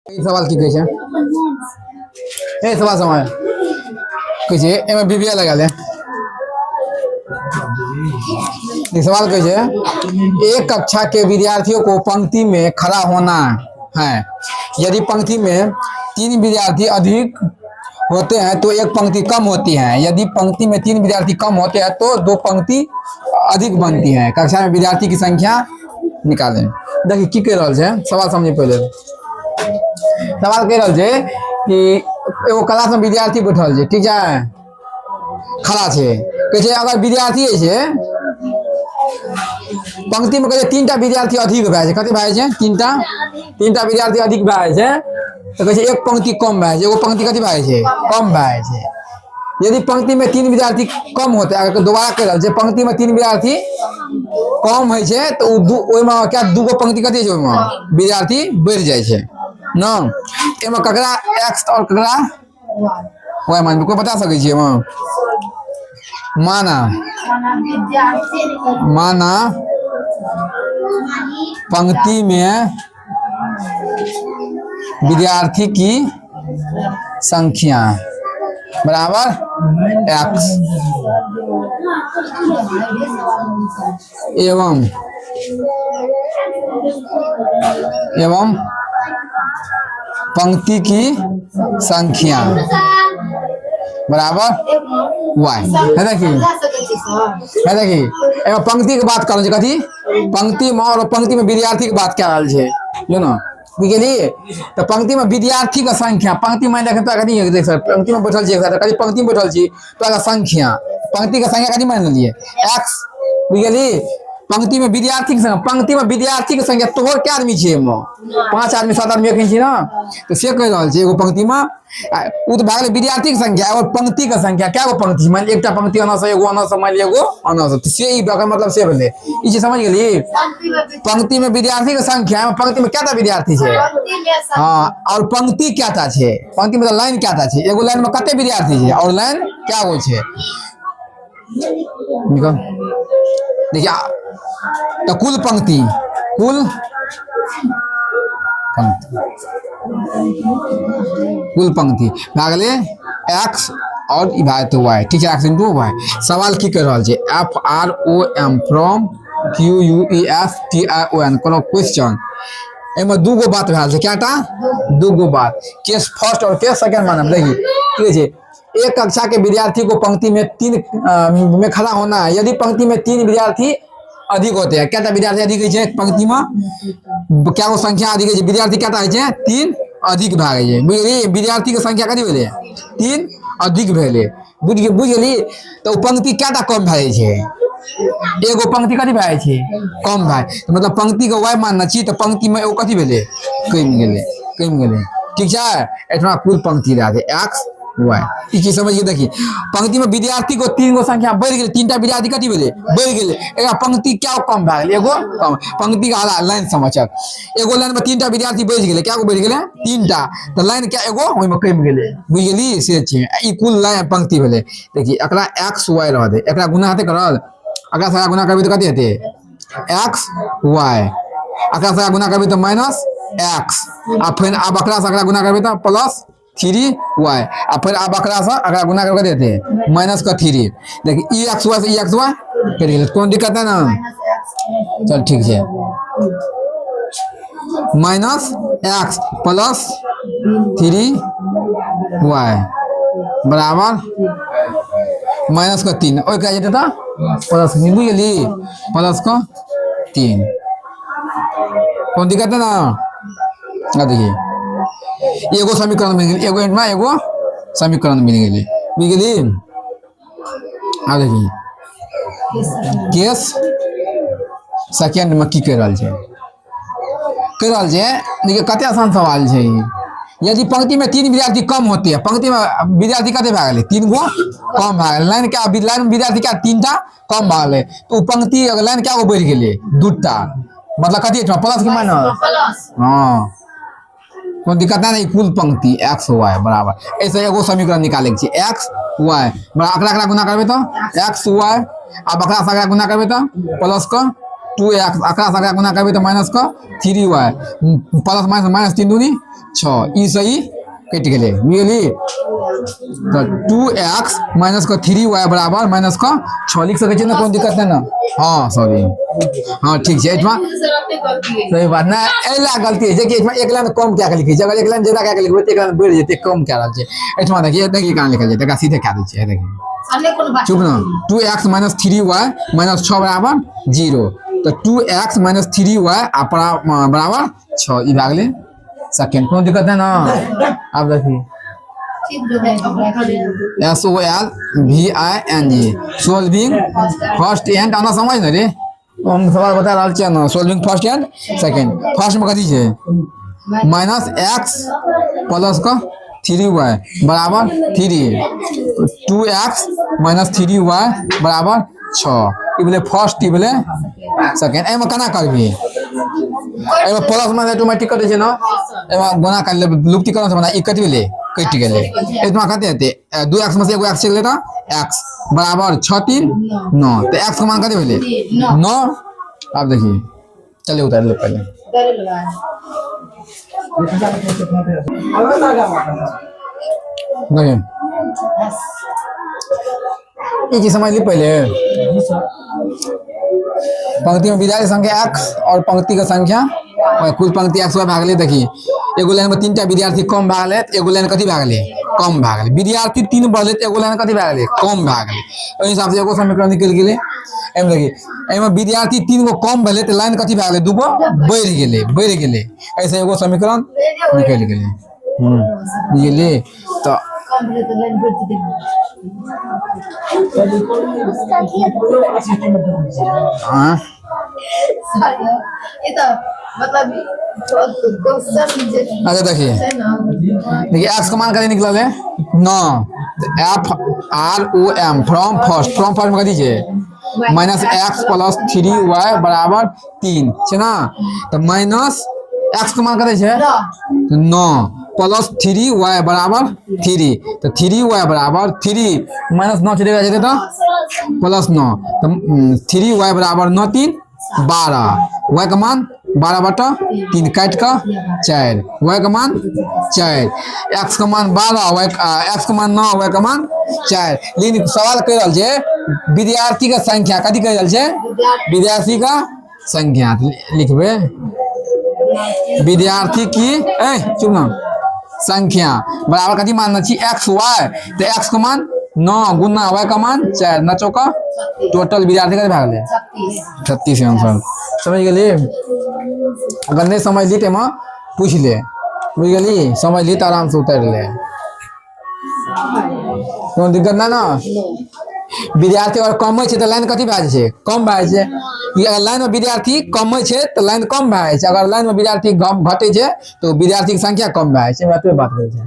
सवाल की कहै छै ए सवाल समय कहै छै एमे बीबिया लगा ले सवाल कहै छै एक कक्षा के विद्यार्थियों को पंक्ति में खड़ा होना है। यदि पंक्ति में 3 विद्यार्थी अधिक होते हैं तो एक पंक्ति कम होती है। यदि पंक्ति में 3 विद्यार्थी कम होते हैं तो 2 पंक्ति अधिक बनती है। कक्षा में विद्यार्थी की संख्या निकालें। देखिए की कह रहा है सवाल समझे पहले। सवाल कह रहा है कि एगो क्लास में विद्यार्थी बैठल है, ठीक है, खड़ा है। कहै छै अगर विद्यार्थी है पंक्ति में कहै 3टा विद्यार्थी अधिक भए छै, कते भए छै 3टा विद्यार्थी अधिक भए छै तो कहै छै एक पंक्ति कम भए छै, एगो पंक्ति कते भए छै कम भए छै। यदि पंक्ति में 3 विद्यार्थी कम होते अगर दोबारा कह रहा है पंक्ति में 3 विद्यार्थी कम है छै तो ओइमे क्या दूगो पंक्ति कते छै ओइमे विद्यार्थी बढ़ जाइ छै न। एमे ककरा x और ककरा y मान कोई बता सकै छियै एमे। माना पंक्ति में विद्यार्थी की संख्या बराबर x एवं पंक्ति की संख्या बराबर y है। देखिए पंक्ति के बात कर कथी पंक्ति में और पंक्ति में विद्यार्थी के बात क्या जो ना बुझलिए। तो पंक्ति में विद्यार्थी का संख्या पंक्ति में देख पंक्ति में बैठल पंक्ति में बैठल तो संख्या पंक्ति का संख्या कथी मान लिये x बुझलिए। पंक्ति में विद्यार्थी की संख्या तोहर क्या आदमी छे 5 आदमी 7 आदमी एखन छी ना तो से कह रहल छै एगो पंक्ति में उ तो भागले विद्यार्थी की संख्या और पंक्ति का संख्या क्या गो पंक्ति मान एकटा पंक्ति अनस एगो अनस मान एगो अनस तो से ई मतलब से भेले ई जे समझ गेली। पंक्ति में विद्यार्थी की संख्या पंक्ति में केटा विद्यार्थी छे हां और पंक्ति केटा छे पंक्ति मतलब लाइन केटा छे एगो लाइन में कते विद्यार्थी छे और लाइन क्या गो छे निकल देखिए। तो कुल पंक्ति भागले x और भाग y ठीक है x into y। सवाल की कर रहा है FROM फ्रॉम QUESTION कोनो क्वेश्चन एमे दूगो बात भए छै क्याटा दूगो बात केस फर्स्ट और केस सेकंड मानब। देखिए ठीक है एक कक्षा के विद्यार्थी को पंक्ति में 3 में खड़ा होना है। यदि पंक्ति में 3 विद्यार्थी अधिक होते हैं क्या विद्यार्थी अधिक है पंक्ति में क्या वो संख्या अधिक है विद्यार्थी क्या है 3 अधिक भाग है बुझलिए। विद्यार्थी की संख्या कथी भेले 3 अधिक भेले बुझलिए। तो पंक्ति क्या कम भाई है एगो पंक्ति कथी भाई है कम भाई तो मतलब पंक्ति के y मानना चाहिए तो पंक्ति में एगो कथी भेले कम गेले ठीक है। इतना कुल पंक्ति रह दे x y ई चीज समझिए। देखिए पंक्ति में विद्यार्थी को 3 गो संख्या बढ़ गेले 3टा विद्यार्थी कथी भेले बढ़ गेले एगो पंक्ति क्या कम भए गेले एगो कम पंक्ति का लाइन समझक एगो लाइन में 3टा विद्यार्थी बढ़ गेले क्या को बढ़ गेले 3टा तो लाइन क्या एगो ओइ में कम गेले बुझली से छै ई कुल लाइन पंक्ति भेले। देखिए एकरा x y रह दे एकरा गुना हेते करल एकरा से गुना करबे तो कथी हेते x y एकरा से गुना करबे तो माइनस x आ फिर अब एकरा से गुना करबे तो प्लस 3y आ फिर अब एकरा से अगर गुना करके देते माइनस का 3 देखिए exy से exy कर गेल कोन दिक्कत है ना चल ठीक है माइनस x प्लस 3y बराबर माइनस का 3 ओए क्या जेते प्लस बुझली प्लस का 3 कोन दिक्कत है ना देखिए एगो समीकरण मिल गई एगो एंड में एगो समीकरण मिल गई बुझली। आ देखिए केस सेकंड में की कह रहल छै देखिए कते आसान सवाल छै। यदि पंक्ति में 3 विद्यार्थी कम होते हैं पंक्ति में विद्यार्थी कते भए गेले 3 गो कम भए गेले लाइन क्या लाइन में विद्यार्थी क्या 3टा कम भए गेले तो पंक्ति लाइन क्या गो बढ़ गेले 2टा मतलब कथी प्लस की माइनस हां कोई दिक्कत नहीं कुल पंक्ति x y बराबर ऐसे एगो समीकरण निकाले के x y बराबर अकरा गुना करबे तो x y अब अकरा गुना करबे तो प्लस का 2x एकरा संगे गुना करबे तो माइनस का 3y प्लस माइनस 3 दूनी 6 ई सही कट गेले बुझली तो 2x माइनस का 3y बराबर माइनस का 6 लिख सके छी ना कोई दिक्कत नहीं ना हां सॉरी हां ठीक है इतना सही बात ना एला गलती है जे कि इसमें एक लाइन कम क्या के लिखी जगह एक लाइन ज्यादा क्या के लिखबे तो एक लाइन बढ़ जेते कम क्या रहल छै इतना देखिए देखिए कहां लिखल छै तका सीधे क्या दै छै देखिए चुप ना 2x माइनस 3y माइनस 6 बराबर 0 तो 2x माइनस 3y बराबर 6 ई भाग ले सेकंड कोई दिक्कत है ना अब देखिए SOLVING सोल्विंग फर्स्ट एंड आना समझ ना रे हम सवाल बता रहा छियै ना solving first and second first में कथी छै माइनस x प्लस का 3y बराबर 3 2x माइनस 3y बराबर 6 ई बोले फर्स्ट ई बोले सेकंड एमे केना करबी एमे प्लस में ऑटोमेटिक कटे छै ना एमे गुणा कर ले लुप्ति करन से बना ई कटि गेले कटि गेले इतना कते हेते 2x में से एगो x चल लेता x बराबर 6 3 9 तो x का मान कते भेले 9 अब देखिए चलिए उतार ले पहले नहीं ये चीज समझ ली पहले पंक्ति में विधायक संख्या x और पंक्ति का संख्या कुल पंक्ति x भाग ले देखिए एगो लाइन में 3टा विद्यार्थी कम भाग ले एगो लाइन कथी भाग ले कम भाग ले विद्यार्थी 3 बढ़ले तो एगो लाइन कथी भाग ले कम भाग ले ओहि हिसाब से एगो समीकरण निकल गेले एम देखिए एमे विद्यार्थी 3 गो कम भेले तो लाइन कथी भाग ले दूगो बढ़ गेले ऐसे एगो समीकरण निकल गेले बुझलिए तो हां ये तो मतलब अच्छा देखिए x का मान कथी निकलल है 9 FROM फ्रॉम फर्स्ट में कथी छै माइनस x प्लस 3y बराबर 3 छै ना तो माइनस x का मान कथी छै 9 प्लस 3y बराबर 3 तो 3y बराबर 3 माइनस 9 चलेगा जेते तो प्लस 9 तो 3y बराबर 9 3 12 y का मान 12/3 काट का 4 y का मान 4 x का मान 12 x का मान 9 y का मान 4 लेकिन सवाल कह रहल छै विद्यार्थी का संख्या कथी कह रहल छै विद्यार्थी का संख्या लिखबे विद्यार्थी की चुप ना संख्या बराबर कथी मानना छी x y तो x का मान 9 गुना y का मान 4 ना चौका टोटल विद्यार्थी का भाग ले 36 आंसर समझ गेली अगर नहीं समझ ली तो पूछ ले बुझ गेली समझ ली तो आराम से उतार ले कोई दिक्कत ना विद्यार्थी अगर कम है तो लाइन कथी भए छै कम भए छै अगर लाइन में विद्यार्थी कम है तो लाइन कम भए छै अगर लाइन में विद्यार्थी घटे छै तो विद्यार्थी की संख्या कम भए छै बात करे छै